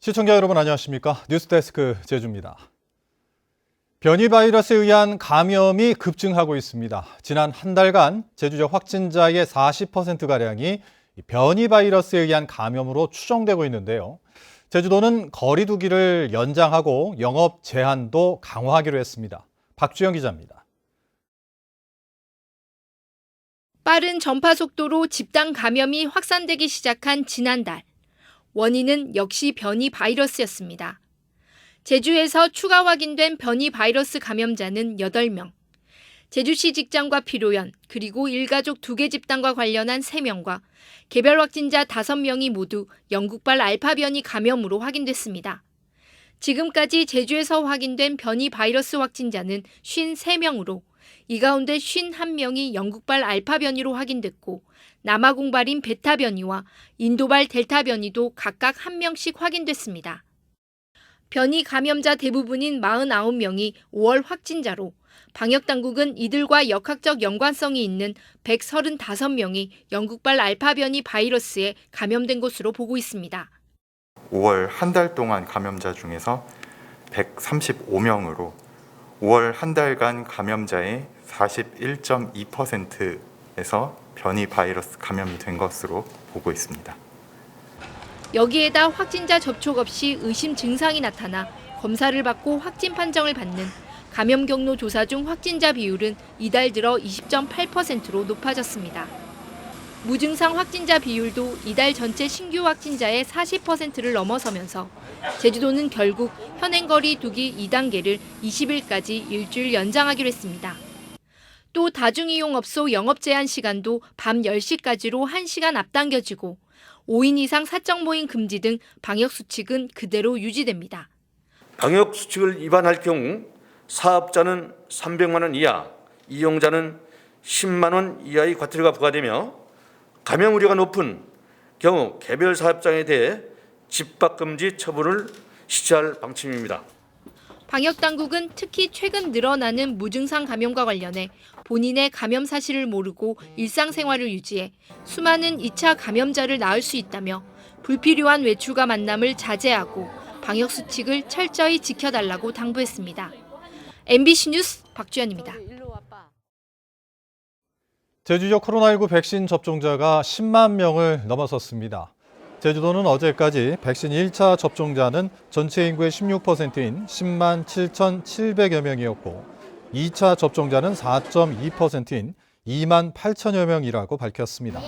시청자 여러분 안녕하십니까? 뉴스데스크 제주입니다. 변이 바이러스에 의한 감염이 급증하고 있습니다. 지난 한 달간 제주 지역 확진자의 40%가량이 변이 바이러스에 의한 감염으로 추정되고 있는데요. 제주도는 거리 두기를 연장하고 영업 제한도 강화하기로 했습니다. 박주영 기자입니다. 빠른 전파 속도로 집단 감염이 확산되기 시작한 지난달. 원인은 역시 변이 바이러스였습니다. 제주에서 추가 확인된 변이 바이러스 감염자는 8명. 제주시 직장과 피로연, 그리고 일가족 2개 집단과 관련한 3명과 개별 확진자 5명이 모두 영국발 알파 변이 감염으로 확인됐습니다. 지금까지 제주에서 확인된 변이 바이러스 확진자는 53명으로 이 가운데 51명이 영국발 알파 변이로 확인됐고 남아공발인 베타 변이와 인도발 델타 변이도 각각 1명씩 확인됐습니다. 변이 감염자 대부분인 49명이 5월 확진자로 방역당국은 이들과 역학적 연관성이 있는 135명이 영국발 알파 변이 바이러스에 감염된 것으로 보고 있습니다. 5월 한 달 동안 감염자 중에서 135명으로 5월 한 달간 감염자의 41.2%에서 변이 바이러스 감염이 된 것으로 보고 있습니다. 여기에다 확진자 접촉 없이 의심 증상이 나타나 검사를 받고 확진 판정을 받는 감염 경로 조사 중 확진자 비율은 이달 들어 20.8%로 높아졌습니다. 무증상 확진자 비율도 이달 전체 신규 확진자의 40%를 넘어서면서 제주도는 결국 현행 거리 두기 2단계를 20일까지 일주일 연장하기로 했습니다. 또 다중이용업소 영업 제한 시간도 밤 10시까지로 1시간 앞당겨지고 5인 이상 사적 모임 금지 등 방역 수칙은 그대로 유지됩니다. 방역 수칙을 위반할 경우 사업자는 300만 원 이하, 이용자는 10만 원 이하의 과태료가 부과되며 감염 우려가 높은 경우 개별 사업장에 대해 집합 금지 처분을 시할 방침입니다. 방역당국은 특히 최근 늘어나는 무증상 감염과 관련해 본인의 감염 사실을 모르고 일상생활을 유지해 수많은 2차 감염자를 낳을 수 있다며 불필요한 외출과 만남을 자제하고 방역 수칙을 철저히 지켜달라고 당부했습니다. MBC 뉴스 박주연입니다. 제주 지역 코로나19 백신 접종자가 10만 명을 넘어섰습니다. 제주도는 어제까지 백신 1차 접종자는 전체 인구의 16%인 10만 7,700여 명이었고 2차 접종자는 4.2%인 2만 8천여 명이라고 밝혔습니다.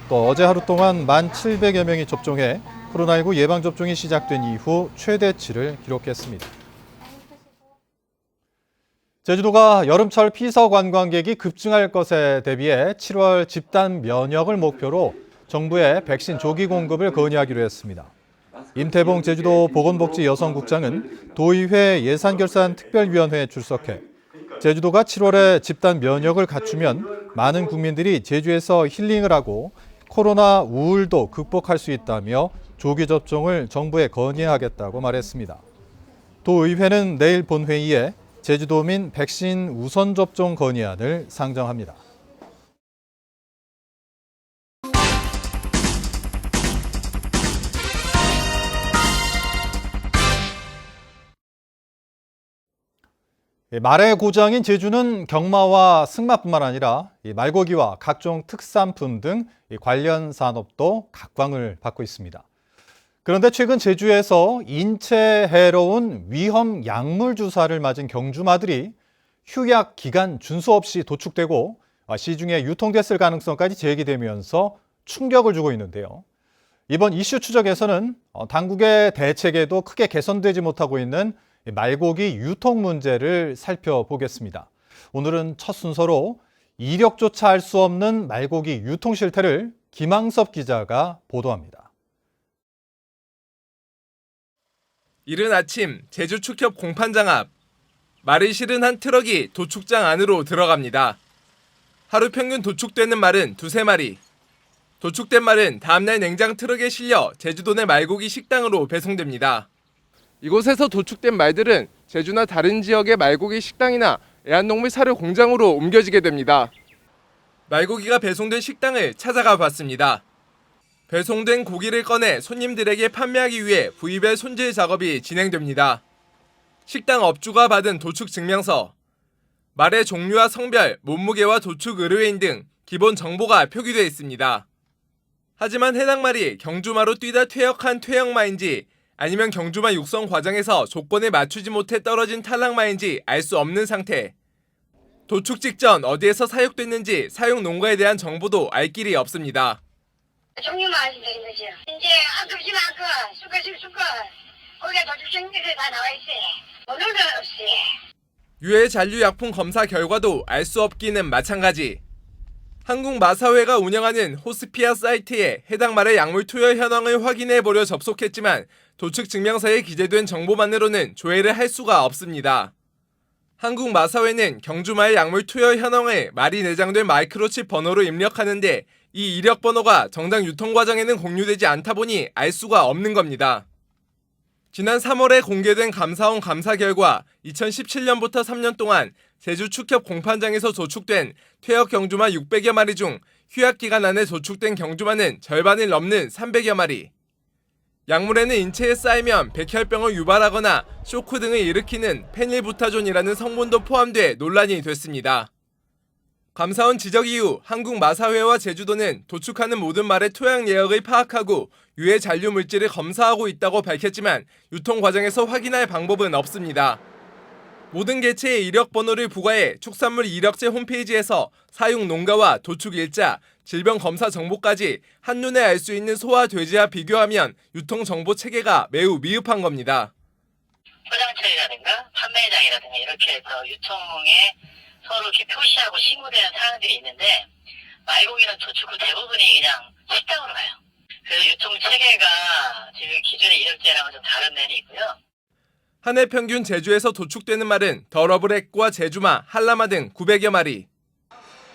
또 어제 하루 동안 1,700여 명이 접종해 코로나19 예방접종이 시작된 이후 최대치를 기록했습니다. 제주도가 여름철 피서 관광객이 급증할 것에 대비해 7월 집단 면역을 목표로 정부에 백신 조기 공급을 건의하기로 했습니다. 임태봉 제주도 보건복지 여성국장은 도의회 예산결산특별위원회에 출석해 제주도가 7월에 집단 면역을 갖추면 많은 국민들이 제주에서 힐링을 하고 코로나 우울도 극복할 수 있다며 조기 접종을 정부에 건의하겠다고 말했습니다. 도의회는 내일 본회의에 제주도민 백신 우선 접종 건의안을 상정합니다. 말의 고장인 제주는 경마와 승마뿐만 아니라 말고기와 각종 특산품 등 관련 산업도 각광을 받고 있습니다. 그런데 최근 제주에서 인체에 해로운 위험 약물 주사를 맞은 경주마들이 휴약 기간 준수 없이 도축되고 시중에 유통됐을 가능성까지 제기되면서 충격을 주고 있는데요. 이번 이슈 추적에서는 당국의 대책에도 크게 개선되지 못하고 있는 말고기 유통 문제를 살펴보겠습니다. 오늘은 첫 순서로 이력조차 알 수 없는 말고기 유통 실태를 김항섭 기자가 보도합니다. 이른 아침 제주 축협 공판장 앞 말을 실은 한 트럭이 도축장 안으로 들어갑니다. 하루 평균 도축되는 말은 2~3마리. 도축된 말은 다음날 냉장 트럭에 실려 제주도 내 말고기 식당으로 배송됩니다. 이곳에서 도축된 말들은 제주나 다른 지역의 말고기 식당이나 애완동물 사료 공장으로 옮겨지게 됩니다. 말고기가 배송된 식당을 찾아가 봤습니다. 배송된 고기를 꺼내 손님들에게 판매하기 위해 부위별 손질 작업이 진행됩니다. 식당 업주가 받은 도축 증명서, 말의 종류와 성별, 몸무게와 도축 의뢰인 등 기본 정보가 표기되어 있습니다. 하지만 해당 말이 경주마로 뛰다 퇴역한 퇴역마인지 아니면 경주마 육성 과정에서 조건에 맞추지 못해 떨어진 탈락마인지 알 수 없는 상태. 도축 직전 어디에서 사육됐는지 사육 농가에 대한 정보도 알 길이 없습니다. 종류만 아시면 되는 거죠. 이제 아깝지만 수컷 거기에 도축 증명서 다 나와 있어요. 오늘도 없어요. 유해 잔류약품 검사 결과도 알 수 없기는 마찬가지. 한국마사회가 운영하는 호스피아 사이트에 해당 말의 약물 투여 현황을 확인해보려 접속했지만 도축 증명서에 기재된 정보만으로는 조회를 할 수가 없습니다. 한국마사회는 경주마의 약물 투여 현황을 말이 내장된 마이크로칩 번호로 입력하는데 이 이력 번호가 정당 유통 과정에는 공유되지 않다 보니 알 수가 없는 겁니다. 지난 3월에 공개된 감사원 감사 결과 2017년부터 3년 동안 제주 축협 공판장에서 도축된 퇴역 경주마 600여 마리 중 휴약기간 안에 도축된 경주마는 절반을 넘는 300여 마리. 약물에는 인체에 쌓이면 백혈병을 유발하거나 쇼크 등을 일으키는 페닐부타존이라는 성분도 포함돼 논란이 됐습니다. 감사원 지적 이후 한국마사회와 제주도는 도축하는 모든 말의 토양 내역을 파악하고 유해 잔류 물질을 검사하고 있다고 밝혔지만 유통 과정에서 확인할 방법은 없습니다. 모든 개체의 이력 번호를 부과해 축산물 이력제 홈페이지에서 사육 농가와 도축 일자, 질병 검사 정보까지 한눈에 알 수 있는 소와 돼지와 비교하면 유통 정보 체계가 매우 미흡한 겁니다. 포장처리라든가 판매장이라든가 이렇게 해서 유통에 서로 이렇게 표시하고 신고되는 사항들이 있는데 말고기는 도축 후 대부분이 그냥 식당으로 가요. 그래서 유통 체계가 지금 기존의 이력제랑은 좀 다른 면이 있고요. 한 해 평균 제주에서 도축되는 말은 더러블랙과 제주마, 한라마 등 900여 마리.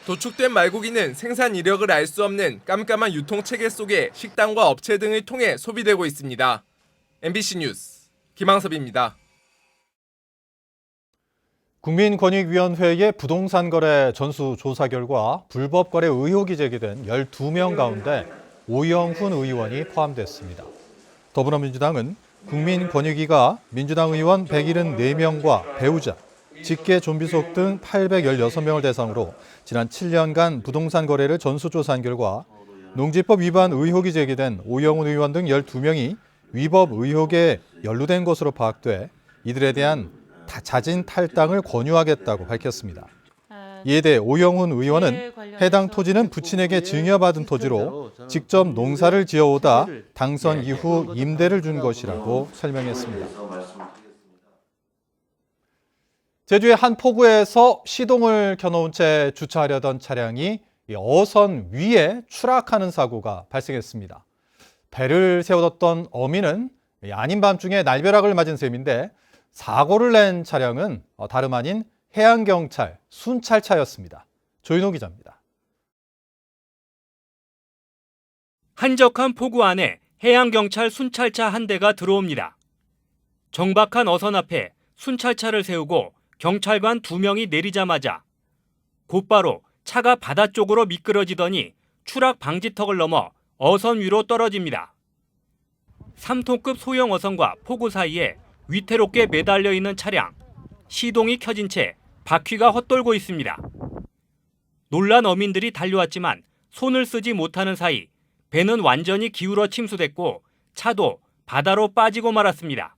도축된 말고기는 생산 이력을 알 수 없는 깜깜한 유통체계 속에 식당과 업체 등을 통해 소비되고 있습니다. MBC 뉴스 김항섭입니다. 국민권익위원회의 부동산 거래 전수조사 결과 불법 거래 의혹이 제기된 12명 가운데 오영훈 의원이 포함됐습니다. 더불어민주당은 국민권익위가 민주당 의원 174명과 배우자, 직계 좀비속 등 816명을 대상으로 지난 7년간 부동산 거래를 전수조사한 결과 농지법 위반 의혹이 제기된 오영훈 의원 등 12명이 위법 의혹에 연루된 것으로 파악돼 이들에 대한 자진 탈당을 권유하겠다고 밝혔습니다. 이에 대해 오영훈 의원은 해당 토지는 부친에게 증여받은 토지로 직접 농사를 지어오다 당선 이후 임대를 준 것이라고 설명했습니다. 제주의 한 포구에서 시동을 켜놓은 채 주차하려던 차량이 어선 위에 추락하는 사고가 발생했습니다. 배를 세워뒀던 어민은 아닌 밤중에 날벼락을 맞은 셈인데 사고를 낸 차량은 다름 아닌 해양경찰 순찰차였습니다. 조인호 기자입니다. 한적한 포구 안에 해양경찰 순찰차 한 대가 들어옵니다. 정박한 어선 앞에 순찰차를 세우고 경찰관 2명이 내리자마자 곧바로 차가 바다 쪽으로 미끄러지더니 추락 방지턱을 넘어 어선 위로 떨어집니다. 3톤급 소형 어선과 포구 사이에 위태롭게 매달려 있는 차량, 시동이 켜진 채 바퀴가 헛돌고 있습니다. 놀란 어민들이 달려왔지만 손을 쓰지 못하는 사이 배는 완전히 기울어 침수됐고 차도 바다로 빠지고 말았습니다.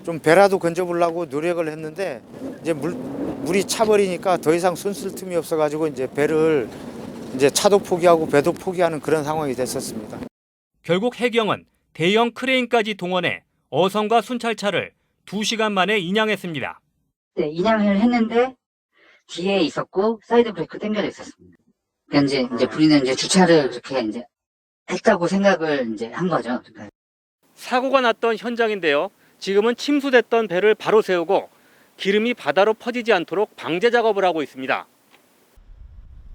좀 배라도 건져보려고 노력을 했는데 이제 물이 차버리니까 더 이상 손 쓸 틈이 없어가지고 이제 배를 이제 차도 포기하고 배도 포기하는 그런 상황이 됐었습니다. 결국 해경은 대형 크레인까지 동원해 어선과 순찰차를 2시간 만에 인양했습니다. 네, 인양을 했는데 뒤에 있었고 사이드 브레이크 당겨져 있었습니다. 이제 우리는 이제 주차를 그렇게 이제 했다고 생각을 이제 한 거죠. 사고가 났던 현장인데요. 지금은 침수됐던 배를 바로 세우고 기름이 바다로 퍼지지 않도록 방제 작업을 하고 있습니다.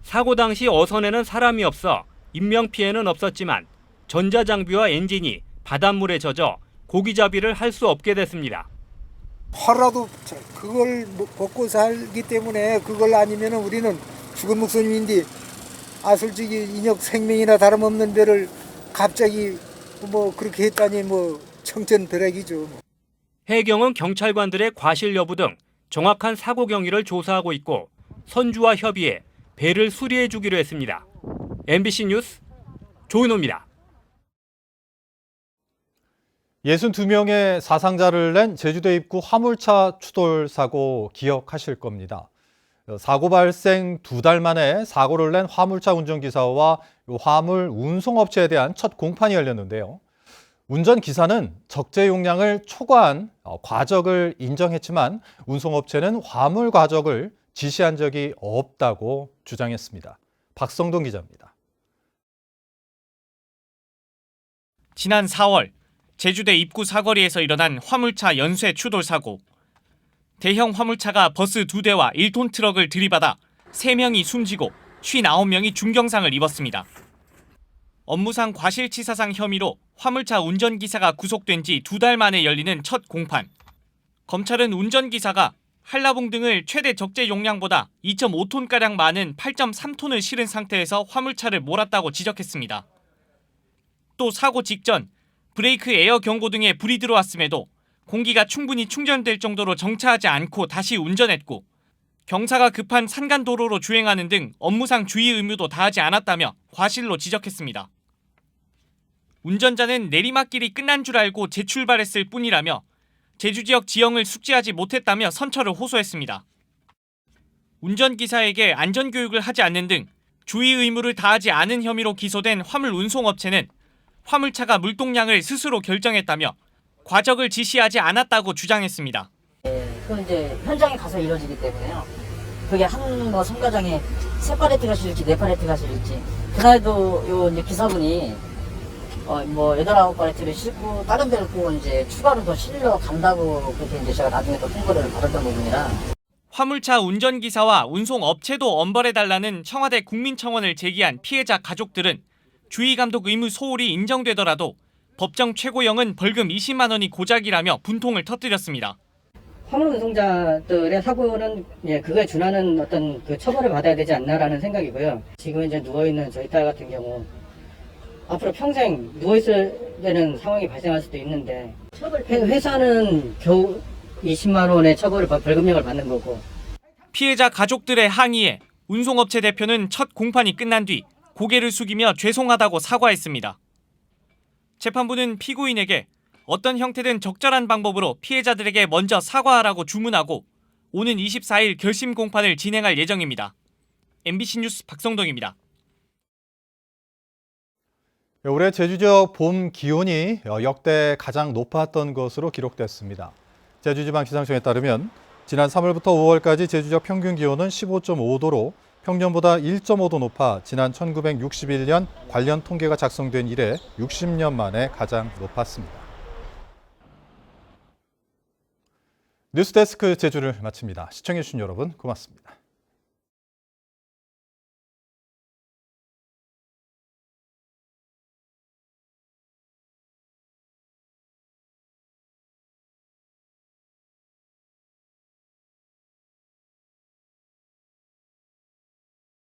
사고 당시 어선에는 사람이 없어 인명피해는 없었지만 전자장비와 엔진이 바닷물에 젖어 고기잡이를 할 수 없게 됐습니다. 팔아도 그걸 먹고 살기 때문에 그걸 아니면 우리는 죽은 목숨인데 솔직히 인역 생명이나 다름없는 배를 갑자기 뭐 그렇게 했다니 뭐 청천벽력이죠. 해경은 경찰관들의 과실 여부 등 정확한 사고 경위를 조사하고 있고 선주와 협의해 배를 수리해 주기로 했습니다. MBC 뉴스 조은호입니다. 62명의 사상자를 낸 제주도 입구 화물차 추돌 사고 기억하실 겁니다. 사고 발생 2달 만에 사고를 낸 화물차 운전기사와 화물 운송업체에 대한 첫 공판이 열렸는데요. 운전기사는 적재 용량을 초과한 과적을 인정했지만 운송업체는 화물 과적을 지시한 적이 없다고 주장했습니다. 박성동 기자입니다. 지난 4월 제주대 입구 사거리에서 일어난 화물차 연쇄 추돌 사고. 대형 화물차가 버스 2대와 1톤 트럭을 들이받아 3명이 숨지고 59명이 중경상을 입었습니다. 업무상 과실치사상 혐의로 화물차 운전기사가 구속된 지 2달 만에 열리는 첫 공판. 검찰은 운전기사가 한라봉 등을 최대 적재 용량보다 2.5톤가량 많은 8.3톤을 실은 상태에서 화물차를 몰았다고 지적했습니다. 또 사고 직전 브레이크 에어 경고 등에 불이 들어왔음에도 공기가 충분히 충전될 정도로 정차하지 않고 다시 운전했고 경사가 급한 산간도로로 주행하는 등 업무상 주의 의무도 다하지 않았다며 과실로 지적했습니다. 운전자는 내리막길이 끝난 줄 알고 재출발했을 뿐이라며 제주지역 지형을 숙지하지 못했다며 선처를 호소했습니다. 운전기사에게 안전교육을 하지 않는 등 주의 의무를 다하지 않은 혐의로 기소된 화물 운송업체는 화물차가 물동량을 스스로 결정했다며 과적을 지시하지 않았다고 주장했습니다. 그건 이제 현장에 가서 이루어지기 때문에요. 그게 한 뭐 성가장에 3팔레트가 실릴지 4팔레트가 실릴지 그날도 요 이제 기사분이 뭐 8, 9팔레트를 싣고 다른 데를 또 이제 추가로 더 실려 간다고 그렇게 이제 제가 나중에 또 통보를 받았던 부분이라. 화물차 운전기사와 운송업체도 엄벌해달라는 청와대 국민청원을 제기한 피해자 가족들은 주의감독 의무 소홀이 인정되더라도 법정 최고형은 벌금 20만 원이 고작이라며 분통을 터뜨렸습니다. 화물 운송자들의 사고는 그거에 준하는 어떤 그 처벌을 받아야 되지 않나라는 생각이고요. 지금 이제 누워있는 저희 딸 같은 경우 앞으로 평생 누워있어야 되는 상황이 발생할 수도 있는데 회사는 겨우 20만 원의 벌금형을 받는 거고. 피해자 가족들의 항의에 운송업체 대표는 첫 공판이 끝난 뒤 고개를 숙이며 죄송하다고 사과했습니다. 재판부는 피고인에게 어떤 형태든 적절한 방법으로 피해자들에게 먼저 사과하라고 주문하고 오는 24일 결심 공판을 진행할 예정입니다. MBC 뉴스 박성동입니다. 올해 제주 지역 봄 기온이 역대 가장 높았던 것으로 기록됐습니다. 제주지방기상청에 따르면 지난 3월부터 5월까지 제주 지역 평균 기온은 15.5도로 평년보다 1.5도 높아 지난 1961년 관련 통계가 작성된 이래 60년 만에 가장 높았습니다. 뉴스데스크 제주를 마칩니다. 시청해주신 여러분 고맙습니다.